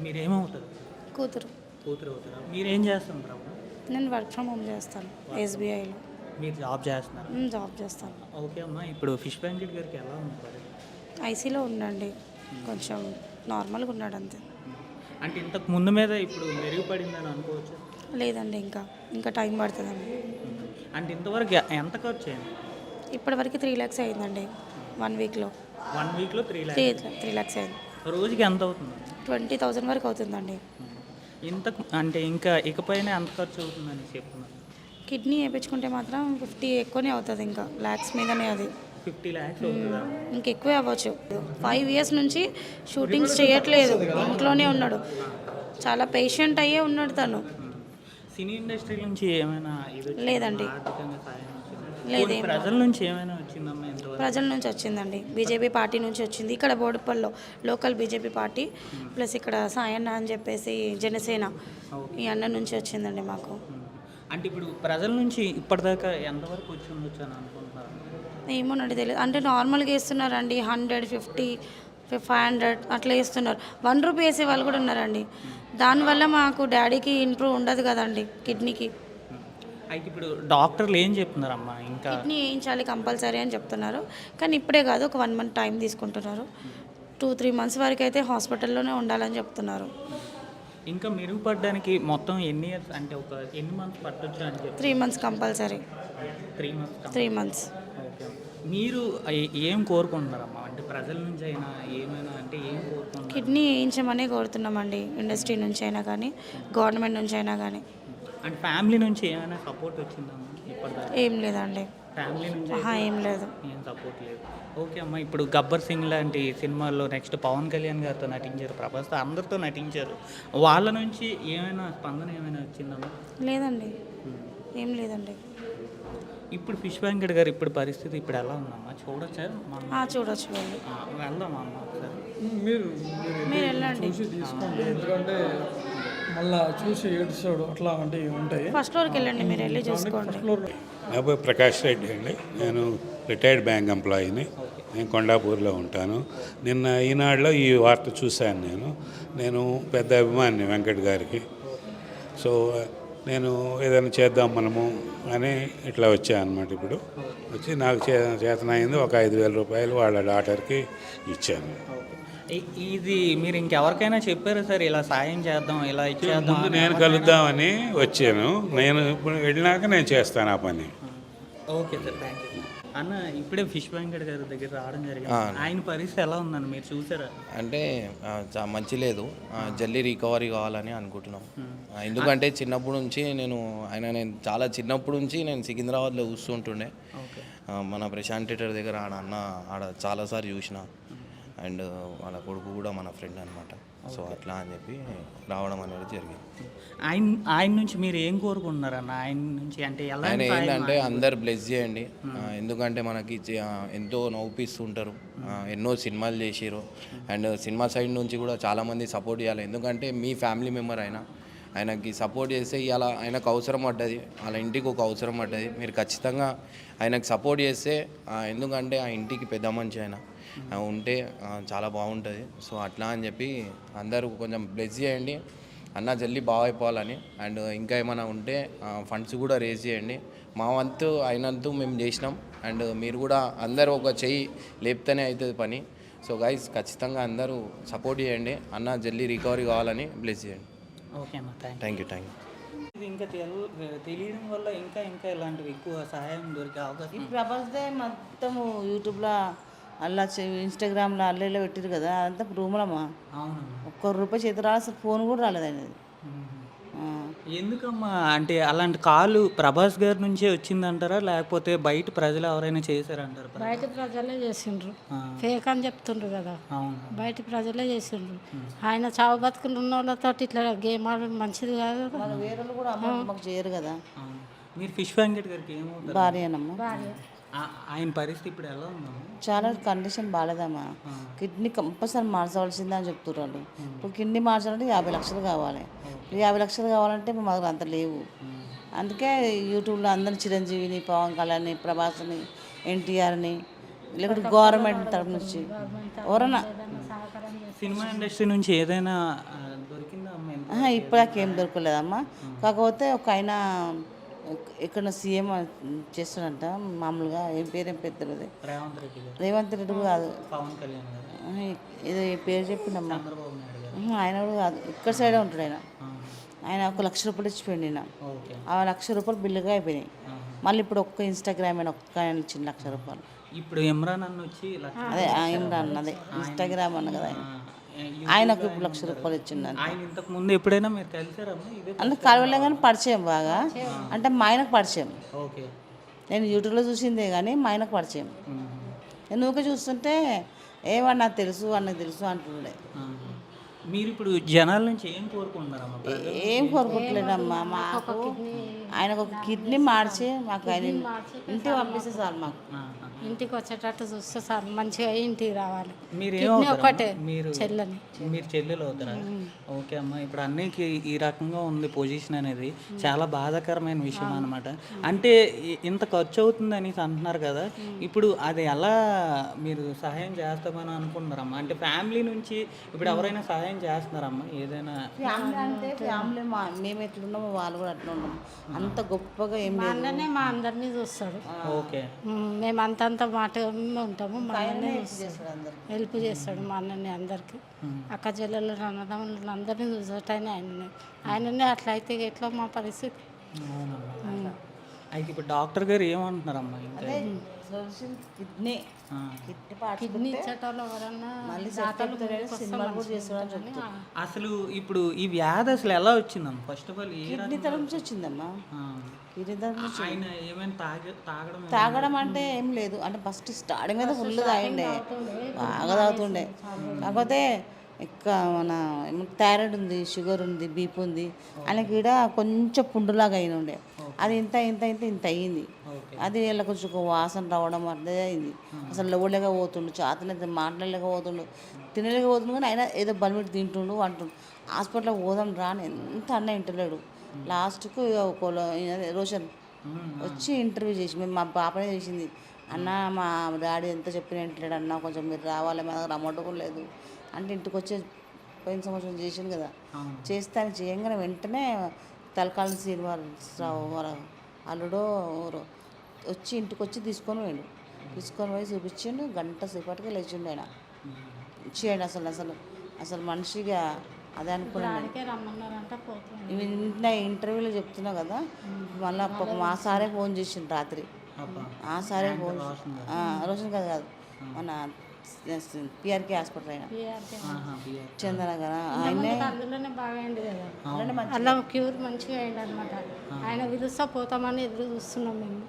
మీరేమవుతారు? కూతురు. కూతురు అవుతారా? మీరేం చేస్తుంటారు? నేను వర్క్ ఫ్రమ్ హోమ్ చేస్తాను ఎస్బీఐలో. మీరు జాబ్ చేస్తున్నారు? జాబ్ చేస్తాను. ఓకే అమ్మా. ఇప్పుడు ఫిష్ వెంకట్ గారికి ఎలా ఉంది పరిస్థితి? ఐసీలో ఉండండి, కొంచెం నార్మల్గా ఉన్నాడు అంతే. అంటే ఇంతకు ముందు మీద ఇప్పుడు మెరుగుపడిందని అనుకోవచ్చు. లేదండి, ఇంకా టైం పడుతుందండి. అంటే ఇంతవరకు ఎంత ఖర్చు అయింది? ఇప్పటివరకు 3 lakhs అయిందండి 1 weekలో. 1 వీక్లో 3 త్రీ lakhs. 3 lakhs అయింది. రోజుకి ఎంత అవుతుంది? 20,000 వరకు అవుతుందండి. ఇంతకు అంటే ఇంకా ఇకపైన ఎంత ఖర్చు అవుతుందని చెప్తున్నారు? కిడ్నీ వేయించుకుంటే మాత్రం 50 ఎక్కువనే అవుతుంది, ఇంకా ల్యాక్స్ మీదనే అది. 50 lakhs అవుతుందా? ఇంకెక్కువే అవ్వచ్చు. 5 years నుంచి షూటింగ్స్ చేయట్లేదు, ఇంట్లోనే ఉన్నాడు. చాలా పేషెంట్ అయ్యే ఉన్నాడు తను. సినీ ఇండస్ట్రీ నుంచి ఏమైనా ఇది వచ్చిందా? లేదండి. ఆర్థికంగా సాయం వచ్చిందా? లేదేం ప్రజల నుంచి ఏమైనా వచ్చిందమ్మా ఇంతవరకు? ప్రజల నుంచి వచ్చిందండి, బీజేపీ పార్టీ నుంచి వచ్చింది. ఇక్కడ బోడుప్పల్లో లోకల్ బీజేపీ పార్టీ, ప్లస్ ఇక్కడ సాయన్న అని చెప్పేసి జనసేన, ఈ అన్న నుంచి వచ్చిందండి మాకు. అంటే ఇప్పుడు ప్రజల నుంచి ఇప్పటిదాకా ఎంతవరకు వచ్చి ఉండొచ్చు అని అనుకుంటున్నారు? ఏమోనండి తెలియదు. అంటే నార్మల్గా వేస్తున్నారండి, 150, 500 అట్లా వేస్తున్నారు. 1 రూపీ వేసే వాళ్ళు కూడా ఉన్నారండి. దానివల్ల మాకు డాడీకి ఇంప్రూవ్ ఉండదు కదండి కిడ్నీకి. అయితే ఇప్పుడు డాక్టర్లు ఏం చెప్తున్నారమ్మా? ఇంకా కిడ్నీ వేయించాలి కంపల్సరీ అని చెప్తున్నారు, కానీ ఇప్పుడే కాదు, ఒక 1 month టైం తీసుకుంటున్నారు. 2-3 months వరకు అయితే హాస్పిటల్లోనే ఉండాలని చెప్తున్నారు. ఇంకా మెరుగుపడడానికి మొత్తం ఎన్ని ఇయర్స్ అంటే ఎన్ని మంత్స్ పట్టొచ్చు అని చెప్పి? 3 months compulsory. 3 months. 3 months. Okay. మీరు ఏం కోరుకుంటున్నారమ్మా? అంటే ప్రజల నుంచి అయినా ఏమైనా అంటే ఏం కోరుకుంటున్నారు? కిడ్నీ వేయించమనే కోరుతున్నామండి, ఇండస్ట్రీ నుంచి అయినా కానీ, గవర్నమెంట్ నుంచి అయినా కానీ. అంటే ఫ్యామిలీ నుంచి ఏమైనా సపోర్ట్ వచ్చిందమ్మా ఇప్పటిదాకా? ఏం లేదండి, ఫ్యామిలీ నుంచి ఏం లేదు. ఏం సపోర్ట్ లేదు. ఓకే అమ్మా. ఇప్పుడు గబ్బర్ సింగ్ లాంటి సినిమాల్లో నెక్స్ట్ పవన్ కళ్యాణ్ గారితో నటించారు, ప్రభాస్తో అందరితో నటించారు. వాళ్ళ నుంచి ఏమైనా స్పందన ఏమైనా వచ్చిందమ్మా? లేదండి, ఏం లేదండి. ఇప్పుడు ఫిష్ వెంకట్ గారు ఇప్పుడు పరిస్థితి ఇప్పుడు ఎలా ఉందమ్మా? చూడొచ్చా మనం? చూడొచ్చు వెళ్ళి. వెళ్దామా అమ్మ ఒకసారి? మీరు వెళ్ళండి. చూసి తీసుకోండి, ఎందుకంటే మళ్ళా చూసి ఏడుస్తాడు అట్లాంటివి ఉంటాయి. ఫస్ట్ ఫ్లోర్కి వెళ్ళండి, మీరు వెళ్ళి చూసుకోండి. నా పేరు ప్రకాష్ రెడ్డి అండి. నేను రిటైర్డ్ బ్యాంక్ ఎంప్లాయీని. నేను కొండాపూర్లో ఉంటాను. నిన్న ఈనాడులో ఈ వార్త చూశాను. నేను పెద్ద అభిమాని వెంకట్ గారికి. సో నేను ఏదైనా చేద్దాం మనము అని ఇట్లా వచ్చాను అనమాట. ఇప్పుడు వచ్చి నాకు చేతనైంది ఒక 5,000 రూపాయలు వాళ్ళ డాటర్కి ఇచ్చాను. ఇది మీరు ఇంకెవరికైనా చెప్పారు సార్ ఇలా సాయం చేద్దాం ఇలా ఇచ్చేద్దాం? ముందు నేను కలుద్దామని వచ్చాను. నేను ఇప్పుడు వెళ్ళినాక నేను చేస్తాను ఆ పని. ఓకే సార్, థ్యాంక్ యూ అన్న. ఇప్పుడే ఫిష్ వెంకట్ గారి దగ్గర రావడం జరిగింది. ఆయన పరిస్థితి ఎలా ఉందని మీరు చూసారా? అంటే మంచి లేదు, జల్దీ రికవరీ కావాలని అనుకుంటున్నాం. ఎందుకంటే చిన్నప్పటి నుంచి నేను చాలా చిన్నప్పటి నుంచి నేను సికింద్రాబాద్లో చూస్తుంటుండే. మన ప్రశాంత్ థియేటర్ దగ్గర ఆడ చాలాసార్లు చూసిన. అండ్ వాళ్ళ కొడుకు కూడా మన ఫ్రెండ్ అనమాట. సో అట్లా అని చెప్పి రావడం అనేది జరిగింది. ఆయన నుంచి మీరు ఏం కోరుకుంటున్నారన్న? ఆయన నుంచి అంటే ఆయన ఏంటంటే అందరు బ్లెస్ చేయండి. ఎందుకంటే మనకి ఎంతో నవ్వుపిస్తుంటారు, ఎన్నో సినిమాలు చేసారు. అండ్ సినిమా సైడ్ నుంచి కూడా చాలామంది సపోర్ట్ చేయాలి. ఎందుకంటే మీ ఫ్యామిలీ మెంబర్ ఆయనకి సపోర్ట్ చేస్తే ఇవాళ ఆయనకు అవసరం పడ్డది, వాళ్ళ ఇంటికి ఒక అవసరం పడ్డది. మీరు ఖచ్చితంగా ఆయనకు సపోర్ట్ చేస్తే, ఎందుకంటే ఆ ఇంటికి పెద్ద మనిషి ఆయన ఉంటే చాలా బాగుంటుంది. సో అట్లా అని చెప్పి అందరూ కొంచెం బ్లెస్ చేయండి అన్న, జల్దీ బాగా అయిపోవాలని. అండ్ ఇంకా ఏమైనా ఉంటే ఫండ్స్ కూడా రేజ్ చేయండి. మా వంతు అయినంతు మేము చేసినాం. అండ్ మీరు కూడా అందరూ ఒక చెయ్యి లేపితేనే అవుతుంది పని. సో గైస్ ఖచ్చితంగా అందరూ సపోర్ట్ చేయండి అన్న, జల్దీ రికవరీ కావాలని బ్లెస్ చేయండి. ఓకే అన్న, థ్యాంక్ యూ. ఇది ఇంకా తెలియడం వల్ల ఇంకా ఇలాంటివి ఎక్కువ సహాయం దొరికే అవకాశం. ప్రభాస్దే మొత్తము యూట్యూబ్లో అలా ఇన్స్టాగ్రామ్లో అల్లెల్లో పెట్టారు కదా, అదంతా రూములమ్మా. అవును. ₹1 చేతి రాదు, ఫోన్ కూడా రాలేదండి. ఎందుకమ్మా అంటే అలాంటి కాలు ప్రభాస్ గారి నుంచే వచ్చిందంటారా, లేకపోతే బయట ప్రజలు ఎవరైనా చేశారంటారు? బయట ప్రజలే చేసిండ్రు, ఫేక్ అని చెప్తుండ్రు కదా. అవును, బయట ప్రజలే చేసిండ్రు. ఆయన చావు బతుకులు ఉన్న వాళ్ళతో ఇట్లా గేమ్ ఆడడం మంచిది కాదు కదా. వేరే వాళ్ళు కూడా మాకు చేయరు కదా. మీరు ఫిష్ వెంకట్ గారికి ఏమవుతారు? భార్యనమ్మా. ఆయన పరిస్థితి ఇప్పుడు ఎలా ఉందమ్మా? చాలా కండిషన్ బాగాలేదమ్మా. కిడ్నీ కంపల్సరీ మార్చవలసిందే అని చెప్తున్నారు వాళ్ళు. ఇప్పుడు కిడ్నీ మార్చాలంటే 50 లక్షలు కావాలి. 50 లక్షలు కావాలంటే మాకు అంత లేవు. అందుకే యూట్యూబ్లో అందరిని చిరంజీవిని, పవన్ కళ్యాణ్ని, ప్రభాస్ని, ఎన్టీఆర్ని, లేకపోతే గవర్నమెంట్ తరఫు నుంచి ఎవరన్నా సినిమా ఇండస్ట్రీ నుంచి ఏదైనా ఇప్పటికేం దొరకలేదమ్మా. కాకపోతే ఒక ఆయన ఇక్కడ సీఎం చేస్తాడంట మామూలుగా, ఏం పేరు తెలియదు. రేవంత్ రెడ్డి గారు, రేవంత్ రెడ్డి కాదు, పవన్ కళ్యాణ్ గారు, ఏదో ఈ పేరు చెప్పిండమ్మా. చంద్రబాబు నాయుడు గారు. ఆయన కూడా కాదు, ఇక్కడ సైడే ఉంటాడు ఆయన. ఆయన 1 లక్ష రూపాయలు ఇచ్చిపోయింది ఈయన. ఓకే. ఆ 1 లక్ష రూపాయలు బిల్లుగా అయిపోయినాయి. మళ్ళీ ఇప్పుడు ఒక్క ఇన్స్టాగ్రామ్ ఆయన ఒక్క ఆయన ఇచ్చింది 1 లక్ష రూపాయలు. ఇప్పుడు ఇమ్రాన్ అన్న వచ్చి అదే ఇమ్రాన్, అదే ఇన్స్టాగ్రామ్ అన్న కదా ఆయన. ఆయనకు 1 లక్ష రూపాయలు ఇచ్చిండు. ఆయన ఇంతకు ముందు ఎప్పుడైనా మీరు కలిసారమ్మా? ఇదే అంటే కలవలే కానీ పరిచయం బాగా, అంటే మా ఆయనకు పరిచయం. ఓకే. నేను యూట్యూబ్లో చూసిందే కానీ మా ఆయనకు పరిచయం. నేను ఊరికే చూస్తుంటే ఏమన్నా నాకు తెలుసు అన్నకు తెలుసు అంటుండే. మీరు ఇప్పుడు జనాల నుంచి ఏం కోరుకుంటున్నారమ్మా? ఏం కోరుకుంటలేదమ్మా, మాకు ఆయనకు ఒక కిడ్నీ మార్చి మాకు ఆయన ఇంటికి పంపిస్తే చాలు మాకు. ఇంటికి వచ్చేటట్టు చూస్తే సార్ మంచిగా ఇంటికి రావాలి. మీరు కిడ్నీ ఒకటే మీరు చెల్లని. మీరు చెల్లెలు అవుతారా? ఓకే అమ్మా. ఇప్పుడు అన్నయ్యకి ఈ రకంగా ఉంది పొజిషన్ అనేది చాలా బాధాకరమైన విషయం అనమాట. అంటే ఇంత ఖర్చు అవుతుంది అనేసి అంటున్నారు కదా, ఇప్పుడు అది ఎలా మీరు సహాయం చేస్తామని అనుకుంటున్నారమ్మా? అంటే ఫ్యామిలీ నుంచి ఇప్పుడు ఎవరైనా సహాయం చేస్తున్నారమ్మా ఏదైనా? ఫ్యామిలీ అంటే ఫ్యామిలీ మేము ఎట్లున్నామో వాళ్ళు కూడా అట్లా ఉన్నాము. అంత గొప్పగా ఏం లేదు. అన్ననే మా అందరినీ చూస్తాడు. ఓకే. మేము అంతంత మాట ఉంటాము. మా అన్ననే హెల్ప్ చేస్తాడు. మా అన్ననే అందరికి, అక్క చెల్లెలు అన్నదమ్ములు అందరినీ చూసేటైనా ఆయననే అట్లా అయితే ఎట్లా మా పరిస్థితి. అయితే ఇప్పుడు డాక్టర్ గారు ఏమంటున్నారమ్మా? ఇంకా కిడ్నీ కిడ్నీ ఇచ్చేటోళ్ళు ఎవరన్నా సినిమాలు కూడా చేస్తాడని చెప్తారు. అసలు ఇప్పుడు ఈ వ్యాధి అసలు ఎలా వచ్చిందమ్మా? ఫస్ట్ ఆఫ్ ఆల్ కిడ్నీ తరం నుంచి వచ్చిందమ్మా. కిడ్నీ తరం నుంచి ఆయన ఏమైనా తాగడం తాగడం అంటే ఏం లేదు. అంటే ఫస్ట్ స్టార్టింగ్ మీద ఫుల్ తాగిండే, బాగా తాగుతుండే. కాకపోతే ఇంకా మన థైరాయిడ్ ఉంది, షుగర్ ఉంది, బీపీ ఉంది. ఆయనకి కూడా కొంచెం పుండులాగా అయిన ఉండే. అది ఇంత ఇంత ఇంత ఇంత అయ్యింది. అది వీళ్ళ కొంచెం వాసన రావడం అట్లే అయింది. అసలు లేవలేక పోతుండు, చేతలు మాట్లాడలేక పోతుండు, తినలేక పోతుండు. కానీ ఆయన ఏదో బలిమిటి తింటుండు అంటుండు. హాస్పిటల్కి పోదాం రా అని ఎంత అన్న ఇంటలేడు. లాస్ట్కు రోషన్ వచ్చి ఇంటర్వ్యూ చేసి మేము మా పాపనే చేసింది. అన్న మా డాడీ ఎంత చెప్పిన ఇంటలేడు అన్న, కొంచెం మీరు రావాలి, మా దగ్గర అమౌంట్ కూడా లేదు అంటే ఇంటికి వచ్చే పోయిన సంవత్సరం చేసిండు కదా. చేస్తే ఆయన చేయంగానే వెంటనే తలకాల శ్రీనివాసరావు మన అల్లుడో వచ్చి ఇంటికి వచ్చి తీసుకొని పోయి చూపించిండు. గంట సేపటికి లేచిండు ఆయన. ఇచ్చేయండి అసలు అసలు అసలు మనిషిగా అదే అనుకున్నాను. ఇంటర్వ్యూలో చెప్తున్నా కదా, మళ్ళీ మా సారే ఫోన్ చేసిండు రాత్రి. ఆ సారే ఫోన్, రోషన్ కాదు మన పిఆర్కే హాస్పిటల్ అయినా చందన కదా, ఆయనే అందులోనే బాగా అయింది కదా. అలా క్యూర్ మంచిగా అయింది అనమాట. ఆయన పిలుస్తా పోతామని ఎదురు చూస్తున్నాం మేము.